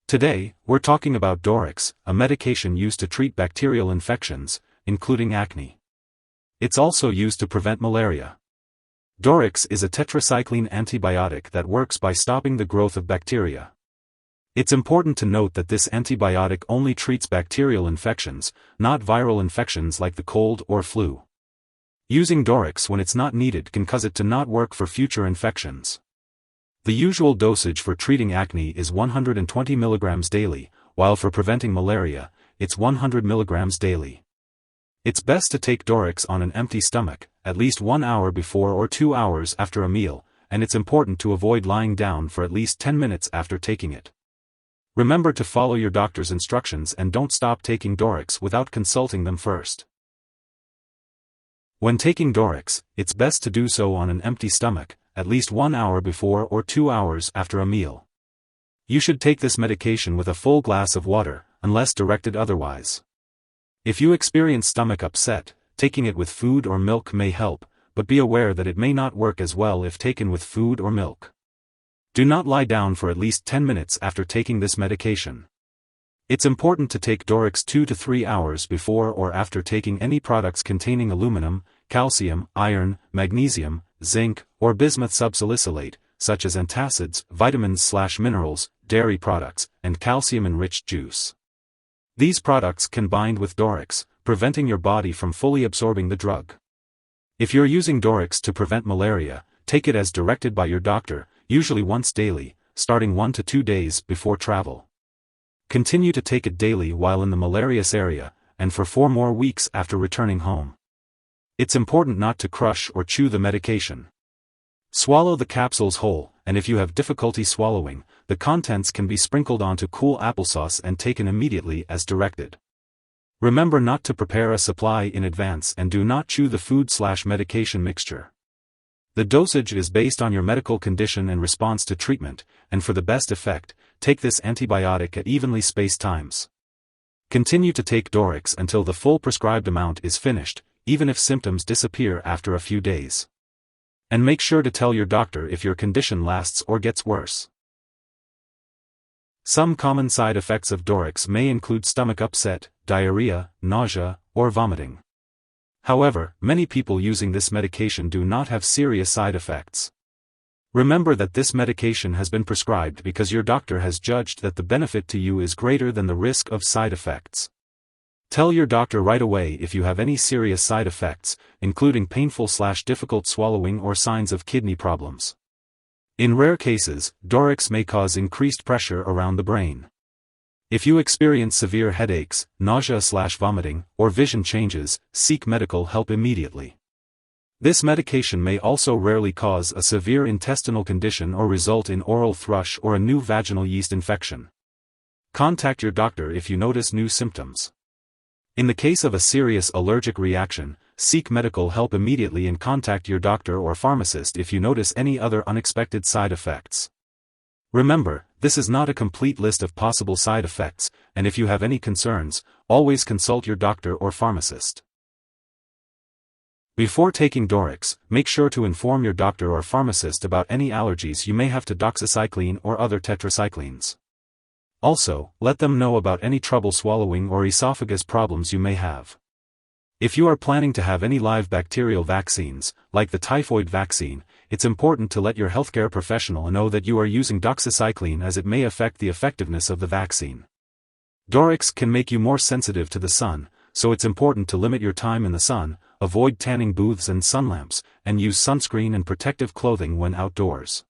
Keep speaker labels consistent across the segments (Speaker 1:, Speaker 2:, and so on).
Speaker 1: Today, we're talking about Doryx, a medication used to treat bacterial infections, including acne. It's also used to prevent malaria. Doryx is a tetracycline antibiotic that works by stopping the growth of bacteria. It's important to note that this antibiotic only treats bacterial infections, not viral infections like the cold or flu. Using Doryx when it's not needed can cause it to not work for future infections. The usual dosage for treating acne is 120 mg daily, while for preventing malaria, it's 100 mg daily. It's best to take Doryx on an empty stomach, at least 1 hour before or 2 hours after a meal, and it's important to avoid lying down for at least 10 minutes after taking it. Remember to follow your doctor's instructions and don't stop taking Doryx without consulting them first. When taking Doryx, it's best to do so on an empty stomach, at least 1 hour before or 2 hours after a meal. You should take this medication with a full glass of water, unless directed otherwise. If you experience stomach upset, taking it with food or milk may help, but be aware that it may not work as well if taken with food or milk. Do not lie down for at least 10 minutes after taking this medication. It's important to take Doryx 2 to 3 hours before or after taking any products containing aluminum, calcium, iron, magnesium, zinc, or bismuth subsalicylate, such as antacids, vitamins/minerals, dairy products, and calcium-enriched juice. These products can bind with Doryx, preventing your body from fully absorbing the drug. If you're using Doryx to prevent malaria, take it as directed by your doctor, usually once daily, starting 1 to 2 days before travel. Continue to take it daily while in the malarious area, and for 4 more weeks after returning home. It's important not to crush or chew the medication. Swallow the capsules whole, and if you have difficulty swallowing, the contents can be sprinkled onto cool applesauce and taken immediately as directed. Remember not to prepare a supply in advance and do not chew the food/medication mixture. The dosage is based on your medical condition and response to treatment, and for the best effect, take this antibiotic at evenly spaced times. Continue to take Doryx until the full prescribed amount is finished, even if symptoms disappear after a few days. And make sure to tell your doctor if your condition lasts or gets worse. Some common side effects of Doryx may include stomach upset, diarrhea, nausea, or vomiting. However, many people using this medication do not have serious side effects. Remember that this medication has been prescribed because your doctor has judged that the benefit to you is greater than the risk of side effects. Tell your doctor right away if you have any serious side effects, including painful/difficult swallowing or signs of kidney problems. In rare cases, Doryx may cause increased pressure around the brain. If you experience severe headaches, nausea/vomiting, or vision changes, seek medical help immediately. This medication may also rarely cause a severe intestinal condition or result in oral thrush or a new vaginal yeast infection. Contact your doctor if you notice new symptoms. In the case of a serious allergic reaction, seek medical help immediately and contact your doctor or pharmacist if you notice any other unexpected side effects. Remember, this is not a complete list of possible side effects, and if you have any concerns, always consult your doctor or pharmacist. Before taking Doryx, make sure to inform your doctor or pharmacist about any allergies you may have to doxycycline or other tetracyclines. Also, let them know about any trouble swallowing or esophagus problems you may have. If you are planning to have any live bacterial vaccines, like the typhoid vaccine, it's important to let your healthcare professional know that you are using doxycycline as it may affect the effectiveness of the vaccine. Doryx can make you more sensitive to the sun, so it's important to limit your time in the sun, avoid tanning booths and sun lamps, and use sunscreen and protective clothing when outdoors.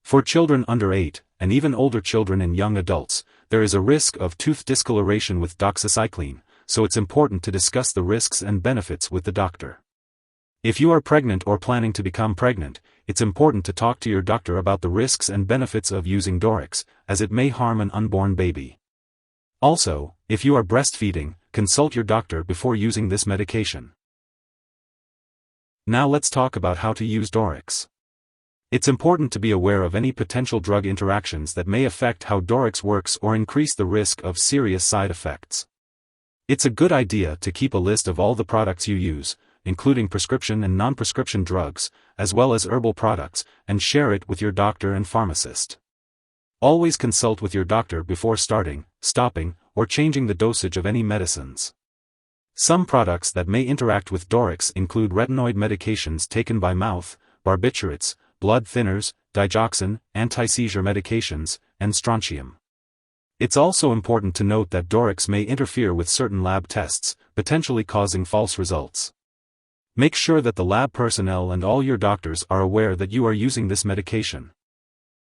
Speaker 1: For children under 8, and even older children and young adults, there is a risk of tooth discoloration with doxycycline, so it's important to discuss the risks and benefits with the doctor. If you are pregnant or planning to become pregnant, it's important to talk to your doctor about the risks and benefits of using Doryx, as it may harm an unborn baby. Also, if you are breastfeeding, consult your doctor before using this medication. Now let's talk about how to use Doryx. It's important to be aware of any potential drug interactions that may affect how Doryx works or increase the risk of serious side effects. It's a good idea to keep a list of all the products you use, including prescription and non-prescription drugs, as well as herbal products, and share it with your doctor and pharmacist. Always consult with your doctor before starting, stopping, or changing the dosage of any medicines. Some products that may interact with Doryx include retinoid medications taken by mouth, barbiturates, blood thinners, digoxin, anti-seizure medications, and strontium. It's also important to note that Doryx may interfere with certain lab tests, potentially causing false results. Make sure that the lab personnel and all your doctors are aware that you are using this medication.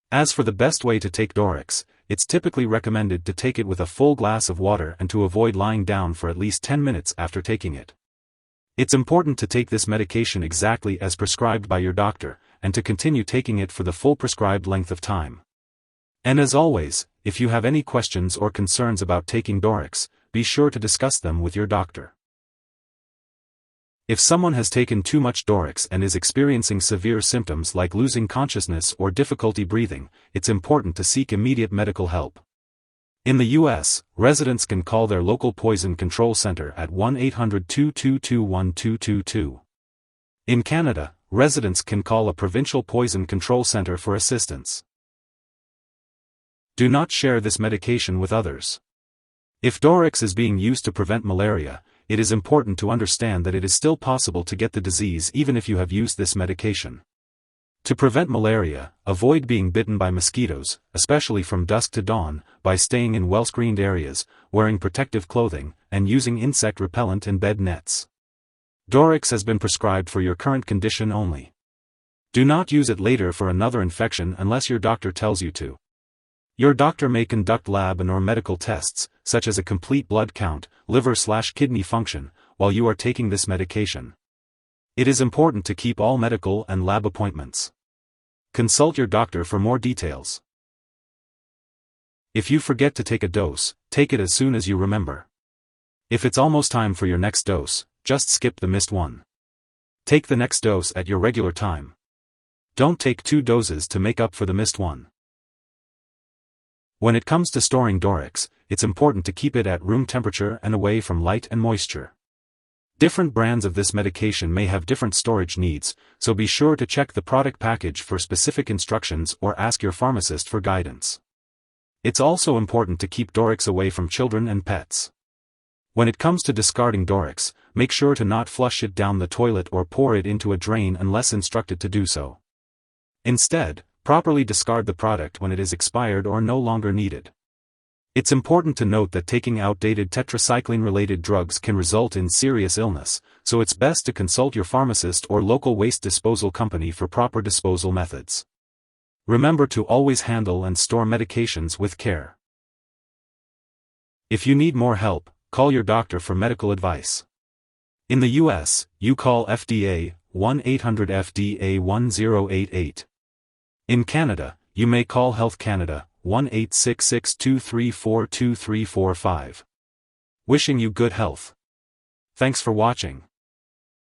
Speaker 1: As for the best way to take Doryx, it's typically recommended to take it with a full glass of water and to avoid lying down for at least 10 minutes after taking it. It's important to take this medication exactly as prescribed by your doctor, and to continue taking it for the full prescribed length of time. And as always, if you have any questions or concerns about taking Doryx, be sure to discuss them with your doctor. If someone has taken too much Doryx and is experiencing severe symptoms like losing consciousness or difficulty breathing, it's important to seek immediate medical help. In the U.S., residents can call their local poison control center at 1-800-222-1222. In Canada, residents can call a provincial poison control center for assistance. Do not share this medication with others. If Doryx is being used to prevent malaria, it is important to understand that it is still possible to get the disease even if you have used this medication. To prevent malaria, avoid being bitten by mosquitoes, especially from dusk to dawn, by staying in well-screened areas, wearing protective clothing, and using insect repellent and bed nets. Doryx has been prescribed for your current condition only. Do not use it later for another infection unless your doctor tells you to. Your doctor may conduct lab and/or medical tests, such as a complete blood count, liver/kidney function, while you are taking this medication. It is important to keep all medical and lab appointments. Consult your doctor for more details. If you forget to take a dose, take it as soon as you remember. If it's almost time for your next dose, just skip the missed one. Take the next dose at your regular time. Don't take 2 doses to make up for the missed one. When it comes to storing Doryx, it's important to keep it at room temperature and away from light and moisture. Different brands of this medication may have different storage needs, so be sure to check the product package for specific instructions or ask your pharmacist for guidance. It's also important to keep Doryx away from children and pets. When it comes to discarding Doryx, make sure to not flush it down the toilet or pour it into a drain unless instructed to do so. Instead, properly discard the product when it is expired or no longer needed. It's important to note that taking outdated tetracycline-related drugs can result in serious illness, so it's best to consult your pharmacist or local waste disposal company for proper disposal methods. Remember to always handle and store medications with care. If you need more help, call your doctor for medical advice. In the U.S., you call FDA, 1-800-FDA-1088. In Canada, you may call Health Canada, 1-866-234-2345. Wishing you good health. Thanks for watching.